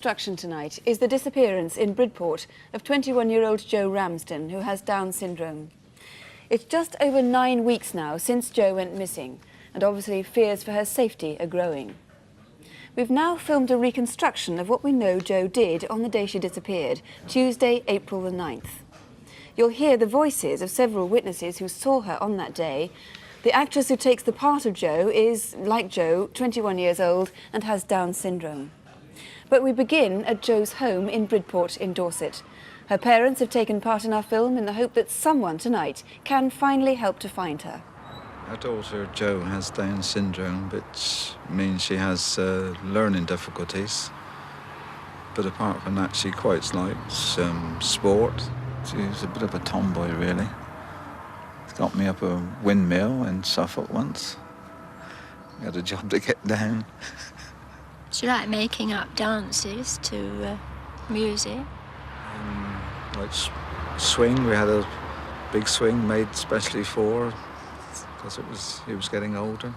Instruction tonight is the disappearance in Bridport of 21-year-old Jo Ramsden, who has Down syndrome. It's just over 9 weeks now since Jo went missing, and obviously fears for her safety are growing. We've now filmed a reconstruction of what we know Jo did on the day she disappeared, Tuesday, April the 9th. You'll hear the voices of several witnesses who saw her on that day. The actress who takes the part of Jo is, like Jo, 21 years old and has Down syndrome. But we begin at Jo's home in Bridport in Dorset. Her parents have taken part in our film in the hope that someone tonight can finally help to find her. Our daughter Jo has Down syndrome, which means she has learning difficulties. But apart from that, she quite likes sport. She's a bit of a tomboy, really. She's got me up a windmill in Suffolk once. We had a job to get down. She liked making up dances to music. Like swing, we had a big swing made especially for her, because he was getting older.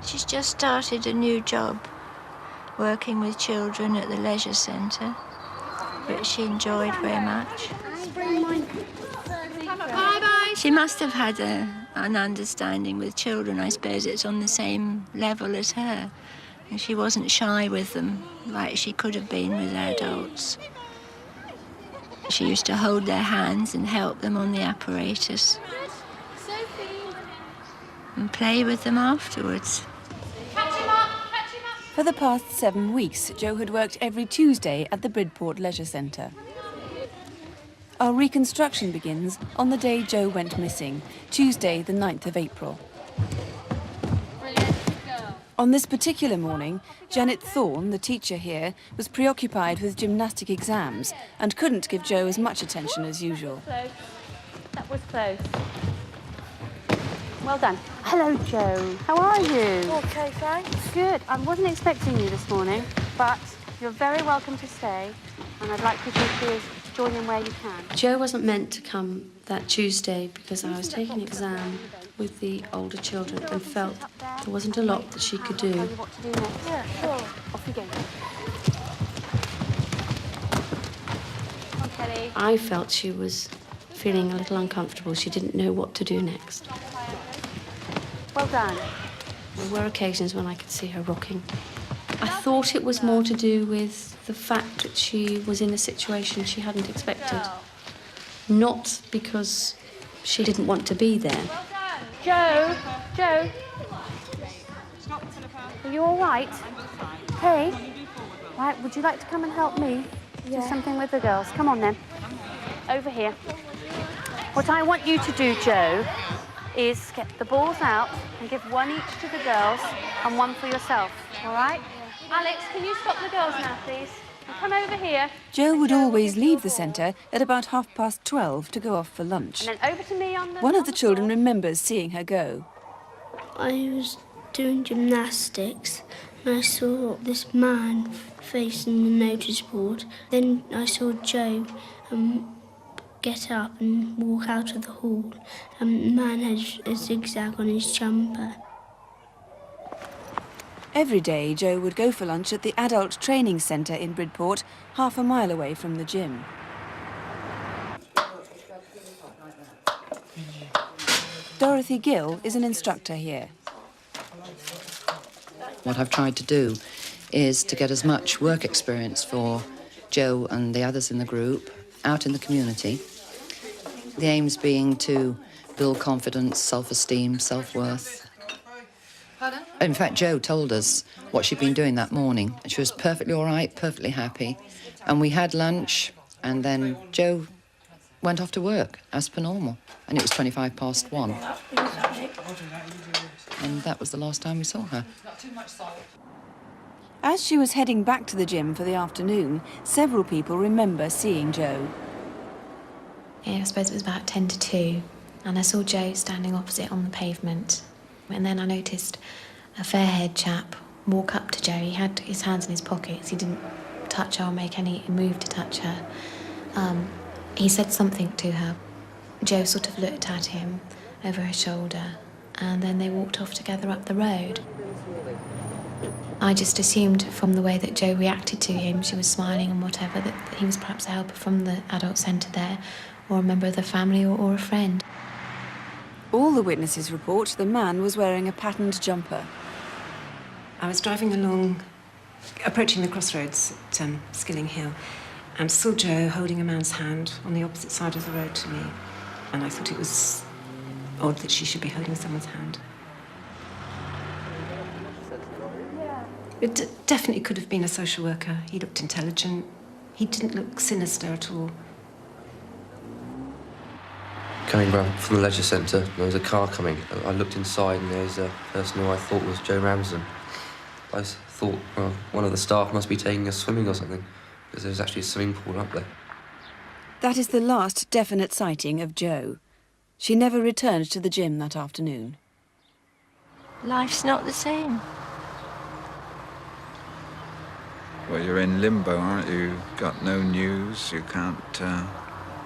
She's just started a new job, working with children at the leisure centre, which she enjoyed very much. Bye-bye. She must have had an understanding with children. I suppose it's on the same level as her. And she wasn't shy with them like she could have been with adults. She used to hold their hands and help them on the apparatus. And play with them afterwards. For the past 7 weeks, Jo had worked every Tuesday at the Bridport Leisure Centre. Our reconstruction begins on the day Jo went missing, Tuesday the 9th of April. On this particular morning, Janet Thorne, the teacher here, was preoccupied with gymnastic exams and couldn't give Jo as much attention as usual. That was close. Well done. Hello, Jo. How are you? Okay, thanks. Good. I wasn't expecting you this morning, but you're very welcome to stay, and I'd like you to please join in where you can. Jo wasn't meant to come that Tuesday because I was taking an exam with the older children and felt there wasn't a lot that she could do. Tell you what to do next. Yeah, sure. Off you go. On, Kelly. I felt she was feeling a little uncomfortable. She didn't know what to do next. Well done. There were occasions when I could see her rocking. I thought it was more to do with the fact that she was in a situation she hadn't expected. Not because she didn't want to be there. Jo, Jo. Are you all right? Hey. Right, would you like to come and help me do something with the girls? Come on then. Over here. What I want you to do, Jo, is get the balls out and give one each to the girls and one for yourself, all right? Alex, can you stop the girls now, please? And come over here. Jo would always leave the centre at about 12:30 to go off for lunch. And then over to me on the... One of the children remembers seeing her go. I was doing gymnastics and I saw this man facing the notice board. Then I saw Jo get up and walk out of the hall. The man had a zigzag on his jumper. Every day, Jo would go for lunch at the adult training centre in Bridport, half a mile away from the gym. Dorothy Gill is an instructor here. What I've tried to do is to get as much work experience for Jo and the others in the group out in the community. The aims being to build confidence, self-esteem, self-worth. In fact, Jo told us what she'd been doing that morning. She was perfectly all right, perfectly happy. And we had lunch, and then Jo went off to work, as per normal. And it was 1:25. And that was the last time we saw her. As she was heading back to the gym for the afternoon, several people remember seeing Jo. Yeah, I suppose it was about 10 to 2, and I saw Jo standing opposite on the pavement. And then I noticed a fair-haired chap walk up to Jo. He had his hands in his pockets. He didn't touch her or make any move to touch her. He said something to her. Jo sort of looked at him over her shoulder, and then they walked off together up the road. I just assumed from the way that Jo reacted to him, she was smiling and whatever, that he was perhaps a helper from the adult centre there, or a member of the family, or a friend. All the witnesses report the man was wearing a patterned jumper. I was driving along, approaching the crossroads at Skilling Hill, and saw Jo holding a man's hand on the opposite side of the road to me. And I thought it was odd that she should be holding someone's hand. It definitely could have been a social worker. He looked intelligent. He didn't look sinister at all. Coming round from the leisure centre, there was a car coming. I looked inside and there was a person who I thought was Jo Ramsden. I thought, well, one of the staff must be taking us swimming or something, because there was actually a swimming pool up there. That is the last definite sighting of Jo. She never returned to the gym that afternoon. Life's not the same. Well, you're in limbo, aren't you? You've got no news, you can't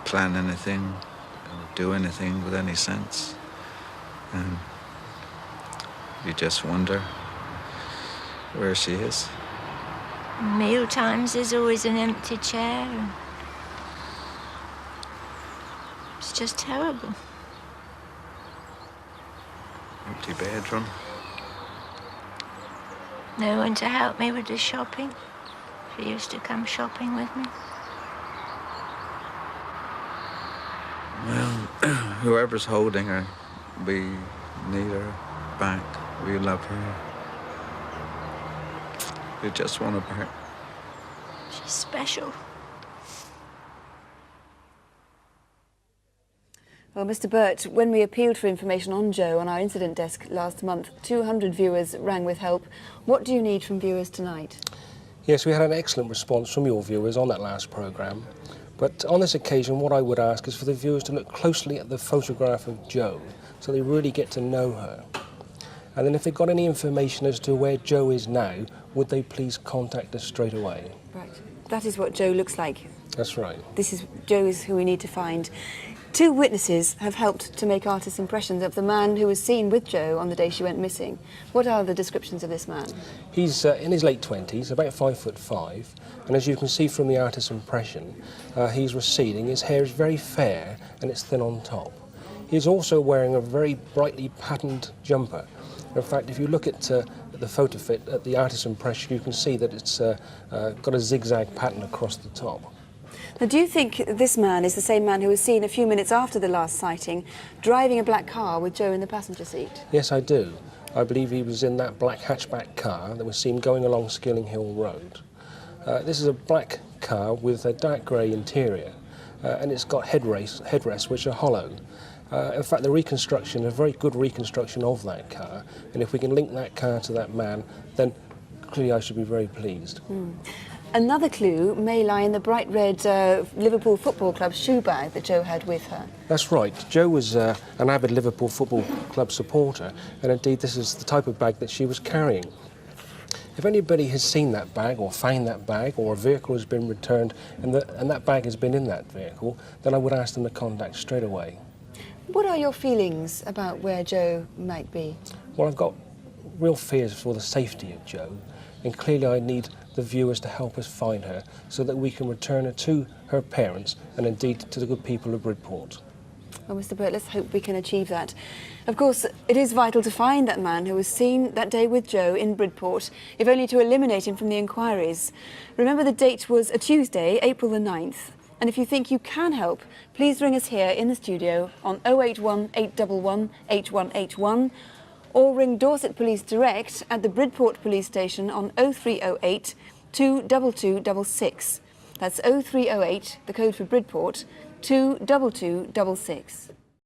plan anything or do anything with any sense. And you just wonder where she is. Meal times, there's always an empty chair. It's just terrible. Empty bedroom. No one to help me with the shopping. She used to come shopping with me. Well, whoever's holding her, we need her back. We love her. We just want her back. She's special. Well, Mr. Burt, when we appealed for information on Jo on our incident desk last month, 200 viewers rang with help. What do you need from viewers tonight? Yes, we had an excellent response from your viewers on that last programme. But on this occasion, what I would ask is for the viewers to look closely at the photograph of Jo, so they really get to know her. And then if they've got any information as to where Jo is now, would they please contact us straight away? Right. That is what Jo looks like. That's right. This is Jo is who we need to find. 2 witnesses have helped to make artist impressions of the man who was seen with Jo on the day she went missing. What are the descriptions of this man? He's in his late 20s, about 5'5", and as you can see from the artist's impression, he's receding. His hair is very fair and it's thin on top. He's also wearing a very brightly patterned jumper. In fact, if you look at the photo fit, at the artist's impression, you can see that it's got a zigzag pattern across the top. Now, do you think this man is the same man who was seen a few minutes after the last sighting, driving a black car with Jo in the passenger seat? Yes, I do. I believe he was in that black hatchback car that was seen going along Skilling Hill Road. This is a black car with a dark grey interior, and it's got headrests which are hollow. In fact, the reconstruction, a very good reconstruction of that car, and if we can link that car to that man, then clearly I should be very pleased. Another clue may lie in the bright red Liverpool Football Club shoe bag that Jo had with her. That's right. Jo was an avid Liverpool Football Club supporter, and indeed this is the type of bag that she was carrying. If anybody has seen that bag or found that bag, or a vehicle has been returned and that bag has been in that vehicle, then I would ask them to contact straight away. What are your feelings about where Jo might be? Well, I've got real fears for the safety of Jo, and clearly I need the viewers to help us find her so that we can return her to her parents and indeed to the good people of Bridport. Well, Mr. Burt, let's hope we can achieve that. Of course, it is vital to find that man who was seen that day with Jo in Bridport, if only to eliminate him from the inquiries. Remember, the date was a Tuesday, April the 9th. And if you think you can help, please ring us here in the studio on 081 811 8181 or ring Dorset Police Direct at the Bridport Police Station on 0308 22266. That's 0308, the code for Bridport, 22266.